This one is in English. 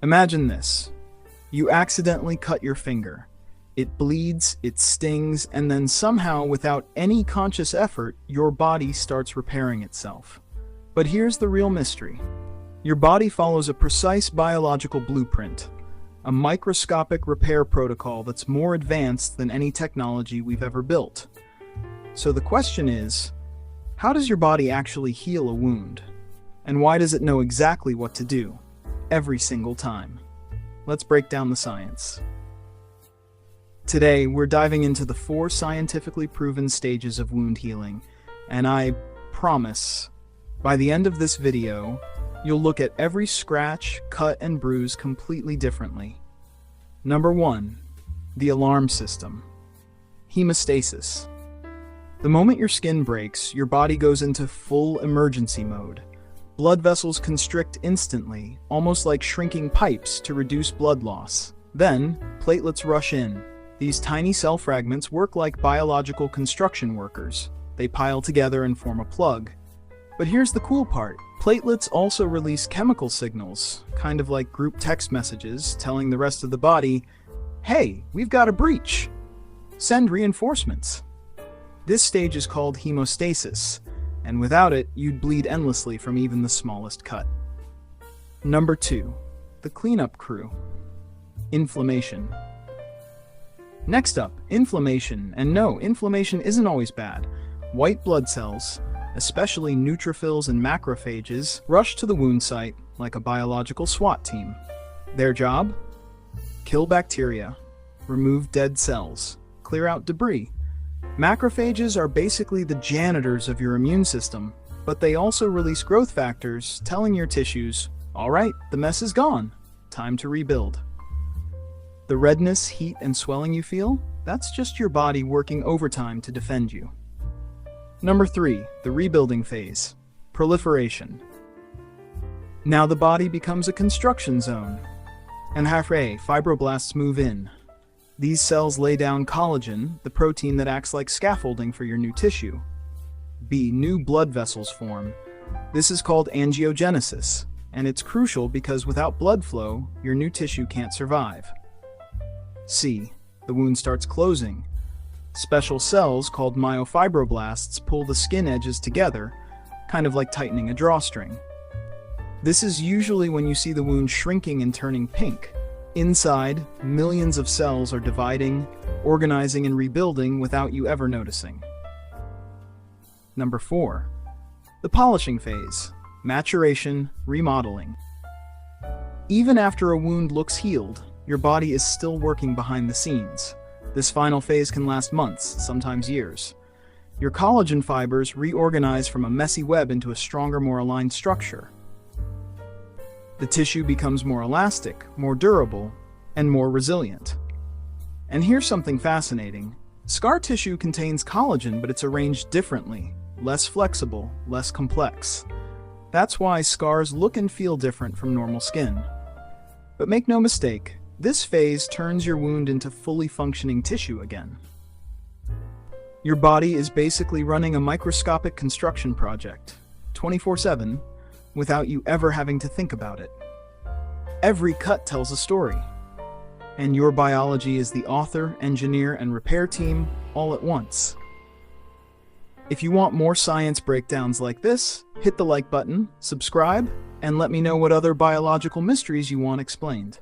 Imagine this. You accidentally cut your finger. It bleeds, it stings, and then somehow, without any conscious effort, your body starts repairing itself. But here's the real mystery. Your body follows a precise biological blueprint, a microscopic repair protocol that's more advanced than any technology we've ever built. So the question is, how does your body actually heal a wound? And why does it know exactly what to do every single time? Let's break down the science. Today, we're diving into the 4 scientifically proven stages of wound healing, and I promise, by the end of this video, you'll look at every scratch, cut, and bruise completely differently. Number 1. The alarm system. Hemostasis. The moment your skin breaks, your body goes into full emergency mode. Blood vessels constrict instantly, almost like shrinking pipes to reduce blood loss. Then, platelets rush in. These tiny cell fragments work like biological construction workers. They pile together and form a plug. But here's the cool part. Platelets also release chemical signals, kind of like group text messages, telling the rest of the body, "Hey, we've got a breach. Send reinforcements." This stage is called hemostasis, and without it, you'd bleed endlessly from even the smallest cut. Number 2. The cleanup crew. Inflammation. Next up, inflammation. And no, inflammation isn't always bad. White blood cells, especially neutrophils and macrophages, rush to the wound site like a biological SWAT team. Their job? Kill bacteria, remove dead cells, clear out debris. Macrophages are basically the janitors of your immune system, but they also release growth factors, telling your tissues, "All right, the mess is gone. Time to rebuild." The redness, heat, and swelling you feel? That's just your body working overtime to defend you. Number 3. The rebuilding phase. Proliferation. Now the body becomes a construction zone. And halfway, fibroblasts move in. These cells lay down collagen, the protein that acts like scaffolding for your new tissue. B. New blood vessels form. This is called angiogenesis, and it's crucial because without blood flow, your new tissue can't survive. C. The wound starts closing. Special cells called myofibroblasts pull the skin edges together, kind of like tightening a drawstring. This is usually when you see the wound shrinking and turning pink. Inside, millions of cells are dividing, organizing, and rebuilding without you ever noticing. Number 4. The polishing phase. Maturation, remodeling. Even after a wound looks healed, your body is still working behind the scenes. This final phase can last months, sometimes years. Your collagen fibers reorganize from a messy web into a stronger, more aligned structure. The tissue becomes more elastic, more durable, and more resilient. And here's something fascinating. Scar tissue contains collagen, but it's arranged differently, less flexible, less complex. That's why scars look and feel different from normal skin. But make no mistake, this phase turns your wound into fully functioning tissue again. Your body is basically running a microscopic construction project, 24/7, without you ever having to think about it. Every cut tells a story, and your biology is the author, engineer, and repair team all at once. If you want more science breakdowns like this, hit the like button, subscribe, and let me know what other biological mysteries you want explained.